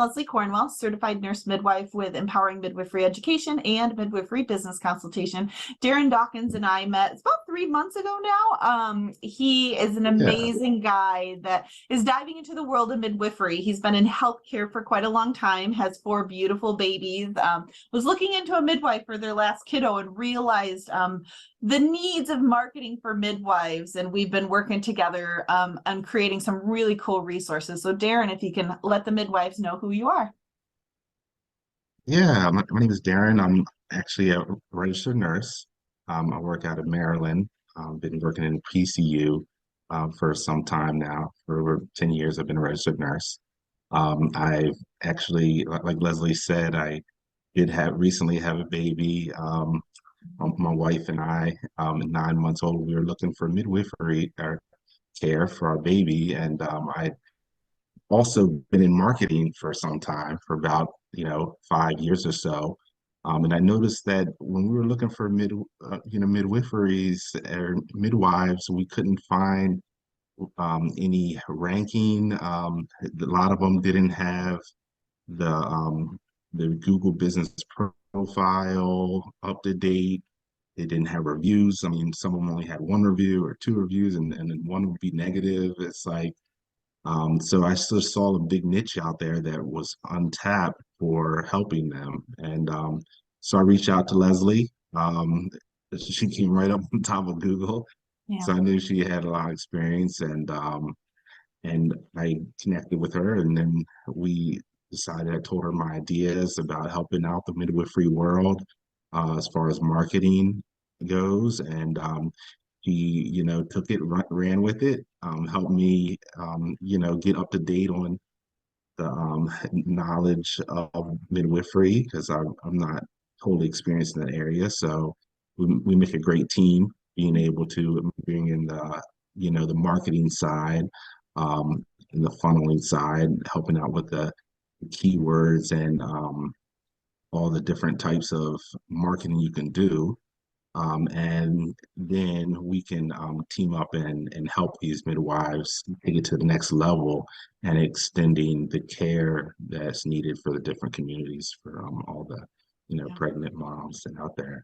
Leslie Cornwell, certified nurse midwife with empowering midwifery education and midwifery business consultation. Darren Dawkins and I met about 3 months ago now. He is an amazing guy that is diving into the world of midwifery. He's been in healthcare for quite a long time, has 4 beautiful babies, was looking into a midwife for their last kiddo and realized the needs of marketing for midwives. And we've been working together on creating some really cool resources. So Darren, if you can let the midwives know who you are. Yeah, my name is Darren. I'm actually a registered nurse. I work out of Maryland. Been working in PCU for some time now. For over 10 years, I've been a registered nurse. I've actually, like Leslie said, I did have recently have a baby. My wife and I, 9 months old, we were looking for midwifery care for our baby, and I also been in marketing for some time, for about 5 years or so. And I noticed that when we were looking for midwiferys or midwives, we couldn't find any ranking. A lot of them didn't have the Google business profile up to date. They didn't have reviews. I mean, some of them only had 1 review or 2 reviews, and then one would be negative. It's like, so I still saw a big niche out there that was untapped for helping them. And so I reached out to Leslie. She came right up on top of Google. Yeah. So I knew she had a lot of experience, and I connected with her, and then we decided, I told her my ideas about helping out the midwifery world as far as marketing goes. And she, took it, ran with it, helped me, get up to date on the knowledge of midwifery, because I'm not totally experienced in that area. So we make a great team, being able to bring in the marketing side, and the funneling side, helping out with the keywords and all the different types of marketing you can do. And then we can team up and help these midwives take it to the next level, and extending the care that's needed for the different communities, for all the pregnant moms and out there.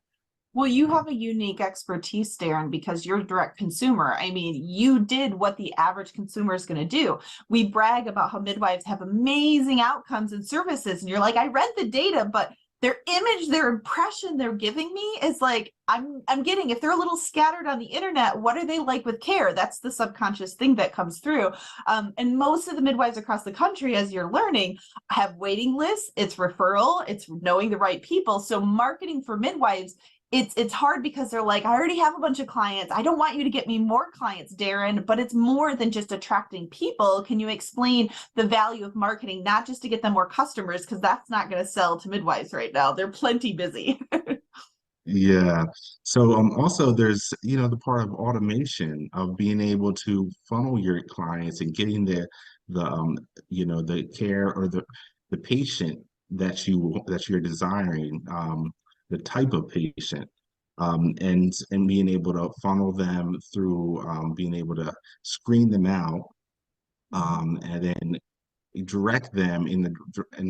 Well, you have a unique expertise, Darren, because you're a direct consumer. I mean, you did what the average consumer is going to do. We brag about how midwives have amazing outcomes and services, and you're like, I read the data, but their image, their impression they're giving me is like, I'm getting, if they're a little scattered on the internet, what are they like with care? That's the subconscious thing that comes through. And most of the midwives across the country, as you're learning, have waiting lists. It's referral, it's knowing the right people. So marketing for midwives, it's hard, because they're like, I already have a bunch of clients. I don't want you to get me more clients, Darren, but it's more than just attracting people. Can you explain the value of marketing, not just to get them more customers, because that's not going to sell to midwives right now. They're plenty busy. Yeah. So also there's the part of automation, of being able to funnel your clients and getting the care, or the patient that you're desiring, the type of patient, and being able to funnel them through, being able to screen them out, and then direct them in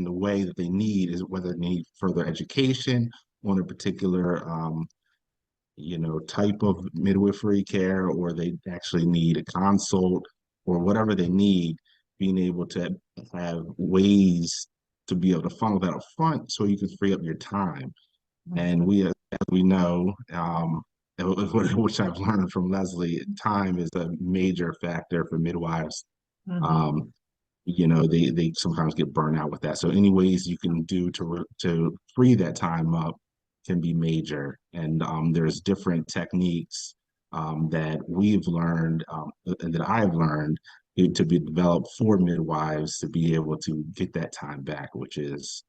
the way that they need, is whether they need further education on a particular type of midwifery care, or they actually need a consult, or whatever they need, being able to have ways to be able to funnel that up front, so you can free up your time. And as we know, which I've learned from Leslie, time is a major factor for midwives. Um, they sometimes get burned out with that. So any ways you can do to free that time up can be major. And there's different techniques that we've learned, and that I've learned, to be developed for midwives, to be able to get that time back, which is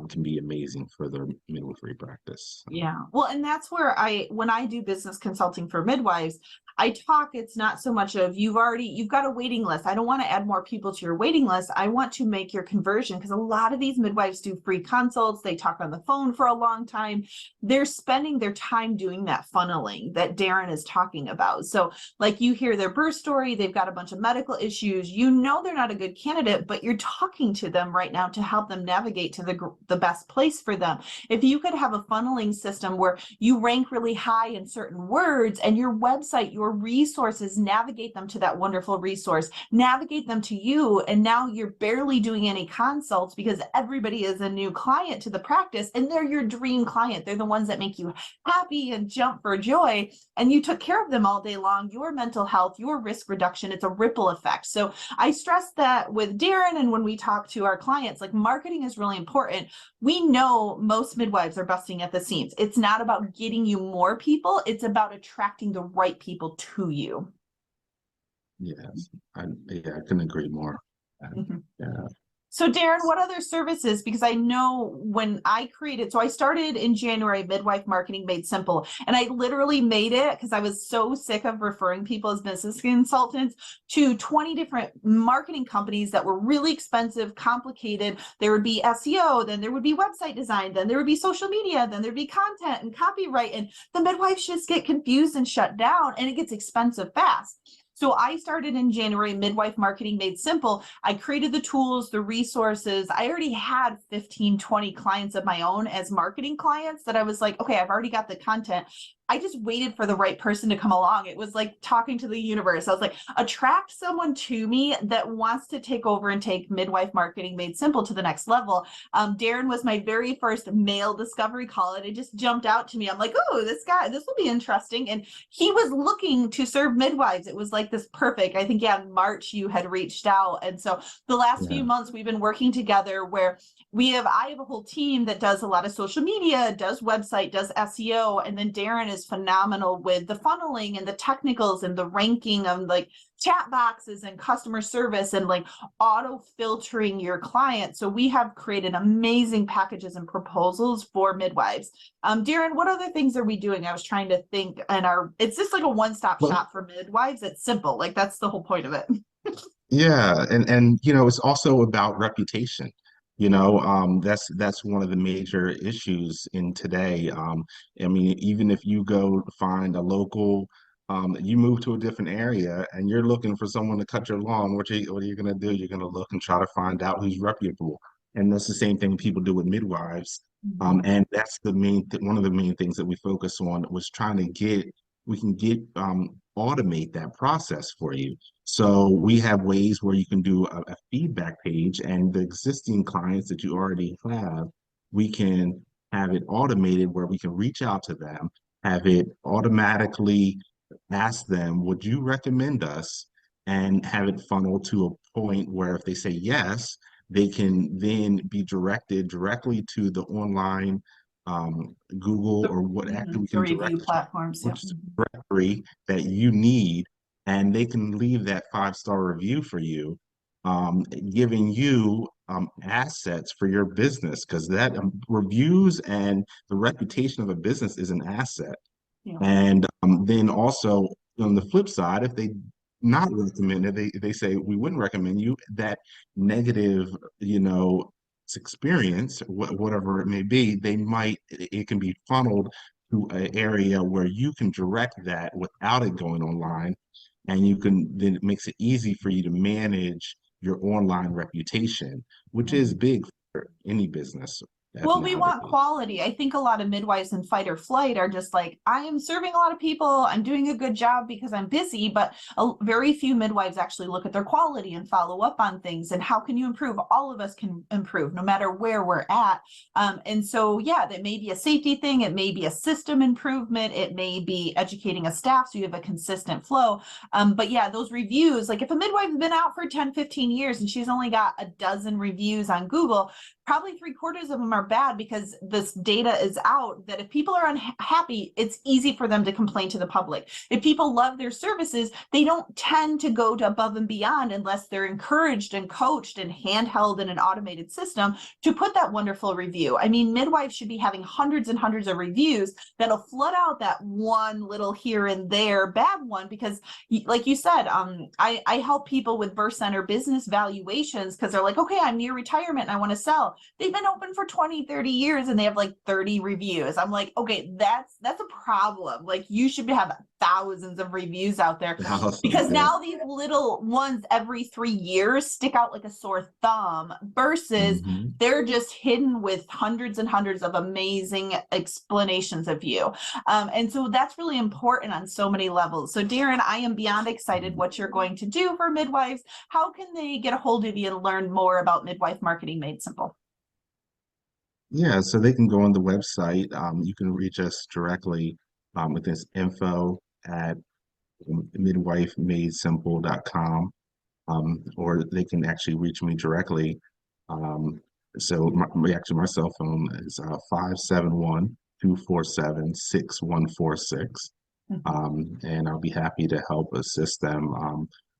can be amazing for their midwifery practice. Yeah. Well, and that's where when I do business consulting for midwives, it's not so much of you've got a waiting list. I don't want to add more people to your waiting list. I want to make your conversion, because a lot of these midwives do free consults. They talk on the phone for a long time. They're spending their time doing that funneling that Darren is talking about. So like, you hear their birth story, they've got a bunch of medical issues, they're not a good candidate, but you're talking to them right now to help them navigate to the best place for them. If you could have a funneling system where you rank really high in certain words, and your website, your resources, navigate them to that wonderful resource, navigate them to you, and now you're barely doing any consults because everybody is a new client to the practice, and they're your dream client. They're the ones that make you happy and jump for joy, and you took care of them all day long. Your mental health, your risk reduction, it's a ripple effect. So I stress that with Darren, and when we talk to our clients, like, marketing is really important. We know most midwives are busting at the seams. It's not about getting you more people, it's about attracting the right people to you. Yes, I couldn't agree more. Mhm. Yeah. So Darren, what other services? Because I know when I started in January, Midwife Marketing Made Simple, and I literally made it because I was so sick of referring people as business consultants to 20 different marketing companies that were really expensive, complicated. There would be SEO, then there would be website design, then there would be social media, then there'd be content and copyright, and the midwives just get confused and shut down, and it gets expensive fast. So I started in January, Midwife Marketing Made Simple. I created the tools, the resources. I already had 15, 20 clients of my own as marketing clients that I was like, okay, I've already got the content. I just waited for the right person to come along. It was like talking to the universe. I was like, attract someone to me that wants to take over and take Midwife Marketing Made Simple to the next level. Darren was my very first male discovery call, and it just jumped out to me. I'm like, oh, this will be interesting. And he was looking to serve midwives. It was like this perfect, I think, yeah, in March you had reached out. And so the last few months we've been working together, where I have a whole team that does a lot of social media, does website, does SEO, and then Darren is phenomenal with the funneling and the technicals and the ranking of like chat boxes and customer service and like auto filtering your clients. So we have created amazing packages and proposals for midwives. Darren, what other things are we doing? I was trying to think, and it's just like a one-stop shop for midwives. It's simple. Like, that's the whole point of it. Yeah, and it's also about reputation. That's one of the major issues in today. I mean, even if you go find a local, you move to a different area and you're looking for someone to cut your lawn, what are you gonna do? You're gonna look and try to find out who's reputable. And that's the same thing people do with midwives. And that's one of the main things that we focus on, was trying to automate that process for you. So we have ways where you can do a feedback page, and the existing clients that you already have, we can have it automated where we can reach out to them, have it automatically ask them, would you recommend us? And have it funnel to a point where if they say yes, they can then be directed directly to the online Google or what actually we The can review direct platforms. Yeah. which directory that you need, and they can leave that 5-star review for you, giving you assets for your business, because that reviews and the reputation of a business is an asset. Yeah. And then also on the flip side, if they not recommend it, they say we wouldn't recommend you, that negative, experience, whatever it may be, it can be funneled to an area where you can direct that without it going online. And then it makes it easy for you to manage your online reputation, which is big for any business Well, we want nowadays. quality. I think a lot of midwives in fight or flight are just like, I am serving a lot of people, I'm doing a good job because I'm busy, but very few midwives actually look at their quality and follow up on things. And how can you improve? All of us can improve no matter where we're at. And so, yeah, that may be a safety thing. It may be a system improvement. It may be educating a staff so you have a consistent flow. But yeah, those reviews, like if a midwife has been out for 10, 15 years and she's only got a dozen reviews on Google, probably 3/4 of them are bad because this data is out that if people are unhappy, it's easy for them to complain to the public. If people love their services, they don't tend to go to above and beyond unless they're encouraged and coached and handheld in an automated system to put that wonderful review. I mean, midwives should be having hundreds and hundreds of reviews that'll flood out that one little here and there bad one, because like you said, I help people with birth center business valuations because they're like, okay, I'm near retirement and I want to sell. They've been open for 20, 30 years and they have like 30 reviews. I'm like, okay, that's a problem. Like, you should have thousands of reviews out there, because now these little ones every 3 years stick out like a sore thumb versus they're just hidden with hundreds and hundreds of amazing explanations of you. And so that's really important on so many levels. So Darren, I am beyond excited what you're going to do for midwives. How can they get a hold of you and learn more about Midwife Marketing Made Simple? Yeah, so they can go on the website. You can reach us directly with this info at midwifemadesimple.com, or they can actually reach me directly. So my cell phone is 571-247-6146. And I'll be happy to help assist them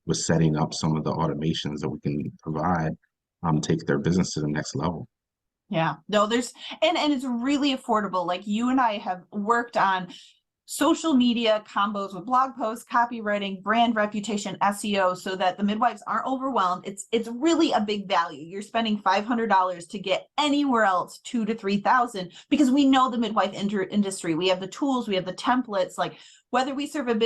with setting up some of the automations that we can provide, take their business to the next level. Yeah, no, and it's really affordable. Like, you and I have worked on social media combos with blog posts, copywriting, brand reputation, SEO, so that the midwives aren't overwhelmed. It's really a big value. You're spending $500 to get anywhere else 2,000 to 3,000, because we know the midwife industry. We have the tools, we have the templates. Like, whether we serve a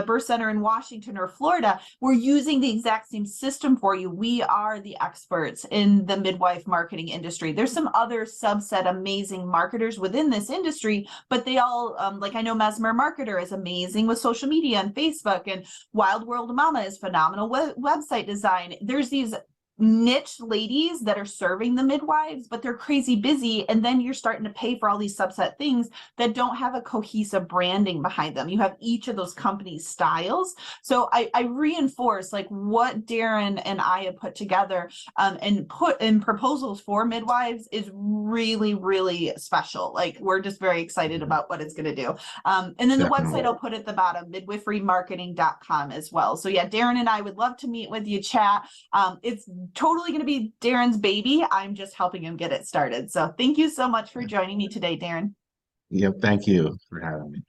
birth center in Washington or Florida, we're using the exact same system for you. We are the experts in the midwife marketing industry. There's some other subset amazing marketers within this industry, but they all, like, I know Mesmer Marketer is amazing with social media and Facebook, and Wild World Mama is phenomenal website design. There's these niche ladies that are serving the midwives, but they're crazy busy. And then you're starting to pay for all these subset things that don't have a cohesive branding behind them. You have each of those companies' styles. So I reinforce like what Darren and I have put together and put in proposals for midwives is really, really special. Like, we're just very excited about what it's going to do. And then the website I'll put at the bottom, midwiferymarketing.com as well. So yeah, Darren and I would love to meet with you, chat. It's totally going to be Darren's baby. I'm just helping him get it started. So thank you so much for joining me today, Darren. Yep, thank you for having me.